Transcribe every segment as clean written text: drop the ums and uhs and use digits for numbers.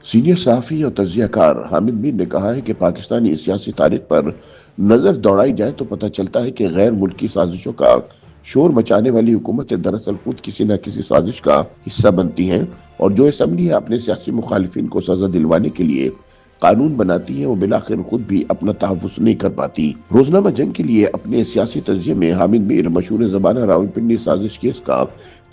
Senior صحافی اور تجزیہ کار حامد میر نے کہا ہے کہ پاکستانی سیاسی تاریخ پر نظر دوڑائی جائے تو پتہ چلتا ہے کہ غیر ملکی سازشوں کا شور مچانے والی حکومتیں دراصل خود کسی نہ کسی سازش کا حصہ بنتی ہیں، اور جو اسمبلی اپنے سیاسی مخالفین کو سزا دلوانے کے لیے قانون بناتی ہے وہ بالآخر خود بھی اپنا تحفظ نہیں کر پاتی۔ روزنامہ جنگ کے لیے اپنے سیاسی تجزیے میں حامد میر مشہور زمانہ راولپنڈی سازش کیس کا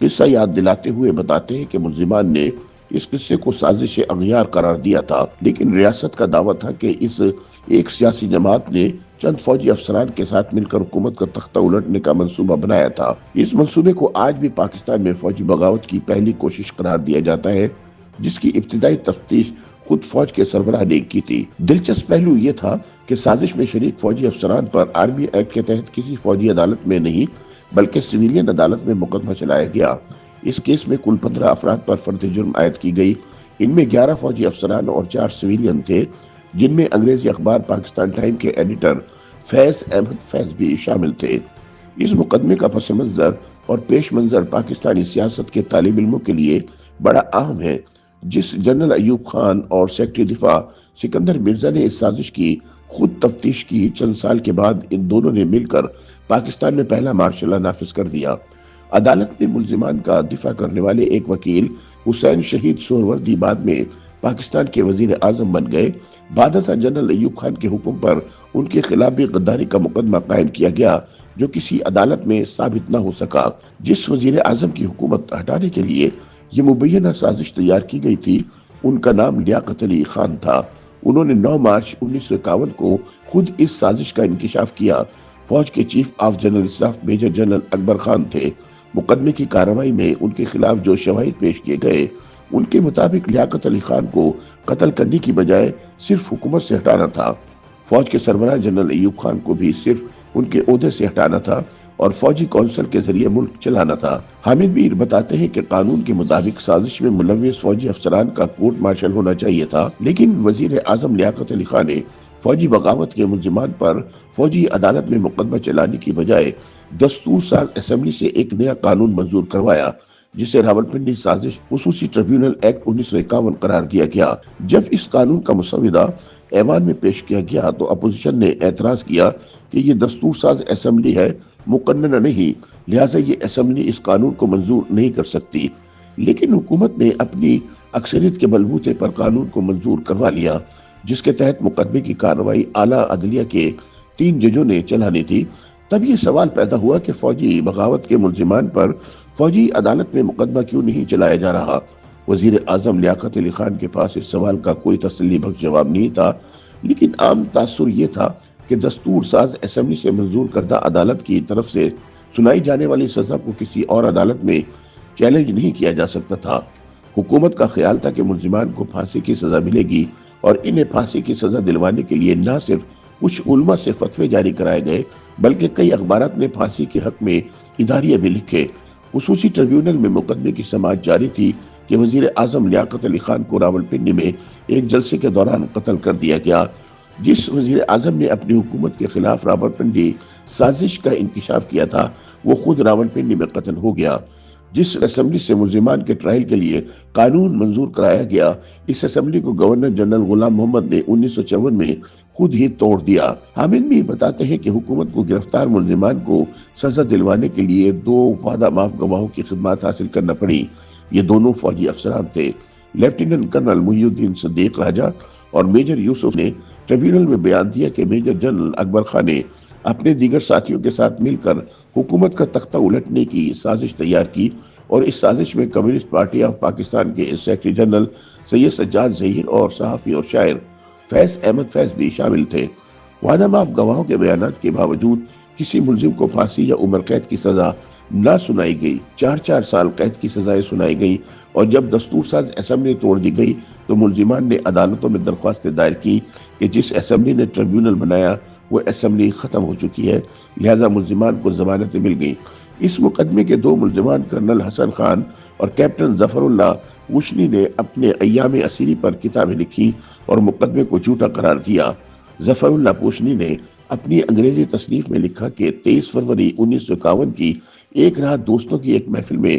قصہ یاد دلاتے ہوئے بتاتے ہیں کہ ملزمان نے اس قصے کو سازش اغیار قرار دیا تھا، لیکن ریاست کا دعویٰ تھا کہ اس ایک سیاسی جماعت نے چند فوجی افسران کے ساتھ مل کر حکومت کا تختہ الٹنے کا منصوبہ بنایا تھا۔ اس منصوبے کو آج بھی پاکستان میں فوجی بغاوت کی پہلی کوشش قرار دیا جاتا ہے، جس کی ابتدائی تفتیش خود فوج کے سربراہ نے کی تھی۔ دلچسپ پہلو یہ تھا کہ سازش میں شریک فوجی افسران پر آرمی ایکٹ کے تحت کسی فوجی عدالت میں نہیں بلکہ سویلین عدالت میں مقدمہ چلایا گیا۔ اس کیس میں کل 15 افراد پر فرد جرم عائد کی گئی۔ ان میں 11 فوجی افسران اور 4 سویلین تھے، جن میں انگریزی اخبار پاکستان ٹائم کے ایڈیٹر فیض احمد فیض بھی شامل تھے۔ اس مقدمے کا پس منظر اور پیش منظر پاکستانی سیاست کے طالب علموں کے لیے بڑا اہم ہے۔ جس جنرل ایوب خان اور سیکرٹری دفاع سکندر مرزا نے اس سازش کی خود تفتیش کی، چند سال کے بعد ان دونوں نے مل کر پاکستان میں پہلا مارشل لا نافذ کر دیا۔ عدالت میں ملزمان کا دفاع کرنے والے ایک وکیل حسین شہید سہروردی بعد میں پاکستان کے وزیر اعظم بن گئے۔ بعد ازاں جنرل ایوب خان کے حکم پر ان کے خلاف بھی غداری کا مقدمہ قائم کیا گیا، جو کسی عدالت میں ثابت نہ ہو سکا۔ جس وزیر اعظم کی حکومت ہٹانے کے لیے یہ مبینہ سازش تیار کی گئی تھی، ان کا نام لیاقت علی خان تھا۔ انہوں نے 9 مارچ 1951 کو خود اس سازش کا انکشاف کیا۔ فوج کے chief of general staff major general Akbar Khan تھے۔ مقدمے کی کارروائی میں ان کے خلاف جو شواہد پیش کیے گئے، ان کے مطابق لیاقت علی خان کو قتل کرنے کی بجائے صرف حکومت سے ہٹانا تھا۔ فوج کے سربراہ جنرل ایوب خان کو بھی صرف ان کے عہدے سے ہٹانا تھا اور فوجی کونسل کے ذریعے ملک چلانا تھا۔ حامد میر بتاتے ہیں کہ قانون کے مطابق سازش میں ملوث فوجی افسران کا کورٹ مارشل ہونا چاہیے تھا، لیکن وزیر اعظم لیاقت علی خان نے فوجی بغاوت کے ملزمان پر فوجی عدالت میں مقدمہ چلانے کی بجائے دستور ساز اسمبلی سے ایک نیا قانون منظور کروایا، جسے راولپنڈی سازش خصوصی ٹریبیونل ایکٹ 1951 قرار دیا گیا۔ جب اس قانون کا مسودہ ایوان میں پیش کیا گیا تو اپوزیشن نے اعتراض کیا کہ یہ دستور ساز اسمبلی ہے، مقننہ نہیں، لہٰذا یہ اسمبلی اس قانون کو منظور نہیں کر سکتی۔ لیکن حکومت نے اپنی اکثریت کے بلبوتے پر قانون کو منظور کروا لیا، جس کے تحت مقدمے کی کارروائی اعلیٰ عدلیہ کے 3 ججوں نے چلانی تھی۔ تب یہ سوال پیدا ہوا کہ فوجی بغاوت کے ملزمان پر فوجی عدالت میں مقدمہ کیوں نہیں چلایا جا رہا۔ وزیر اعظم لیاقت علی خان کے پاس اس سوال کا کوئی تسلی بخش جواب نہیں تھا، لیکن عام تاثر یہ تھا کہ دستور ساز اسمبلی سے منظور کردہ عدالت کی طرف سے سنائی جانے والی سزا کو کسی اور عدالت میں چیلنج نہیں کیا جا سکتا تھا۔ حکومت کا خیال تھا کہ ملزمان کو پھانسی کی سزا ملے گی، اور انہیں پھانسی کی سزا دلوانے کے لیے نہ صرف کچھ علماء سے فتوے جاری کرائے گئے بلکہ کئی اخبارات نے پھانسی کے حق میں اداریہ بھی لکھے۔ خصوصی ٹریبیونل میں مقدمے کی سماعت جاری تھی کہ وزیر اعظم لیاقت علی خان کو راولپنڈی میں ایک جلسے کے دوران قتل کر دیا گیا۔ جس وزیر اعظم نے اپنی حکومت کے خلاف راولپنڈی سازش کا انکشاف کیا تھا، وہ خود راولپنڈی میں قتل ہو گیا۔ جس اسمبلی سے ملزمان کے ٹرائل کے لیے قانون منظور کرایا گیا، اس اسمبلی کو گورنر جنرل غلام محمد نے 1954 میں خود ہی توڑ دیا۔ حامد میر بتاتے ہیں کہ حکومت کو گرفتار ملزمان کو سزا دلوانے کے لیے 2 وعدہ معاف گواہوں کی خدمات حاصل کرنا پڑی۔ یہ دونوں فوجی افسران تھے۔ لیفٹیننٹ کرنل محی الدین صدیق راجہ اور میجر یوسف نے ٹریبیونل میں بیان دیا کہ میجر جنرل اکبر خان نے اپنے دیگر ساتھیوں کے ساتھ مل کر حکومت کا تختہ الٹنے کی سازش تیار کی، اور اس سازش میں کمیونسٹ پارٹی آف پاکستان کے سیکرٹری جنرل سید سجاد ظہیر اور صحافی اور شاعر فیض احمد فیض بھی شامل تھے۔ وعدہ معاف گواہوں کے بیانات کے باوجود کسی ملزم کو پھانسی یا عمر قید کی سزا نہ سنائی گئی۔ 4 سال قید کی سزائیں سنائی گئی، اور جب دستور ساز اسمبلی توڑ دی گئی تو ملزمان نے عدالتوں میں درخواستیں دائر کی کہ جس اسمبلی نے ٹریبیونل بنایا وہ اسمبلی ختم ہو چکی ہے، لہذا ملزمان کو ضمانتیں مل گئیں۔ اس مقدمے کے 2 ملزمان کرنل حسن خان اور کیپٹن ظفر اللہ وشنی نے اپنے ایام اسیری پر کتابیں لکھی اور مقدمے کو جھوٹا قرار دیا۔ ظفر اللہ پوشنی نے اپنی انگریزی تصنیف میں لکھا کہ 23 فروری 1951 کی ایک رات دوستوں کی ایک محفل میں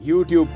YouTube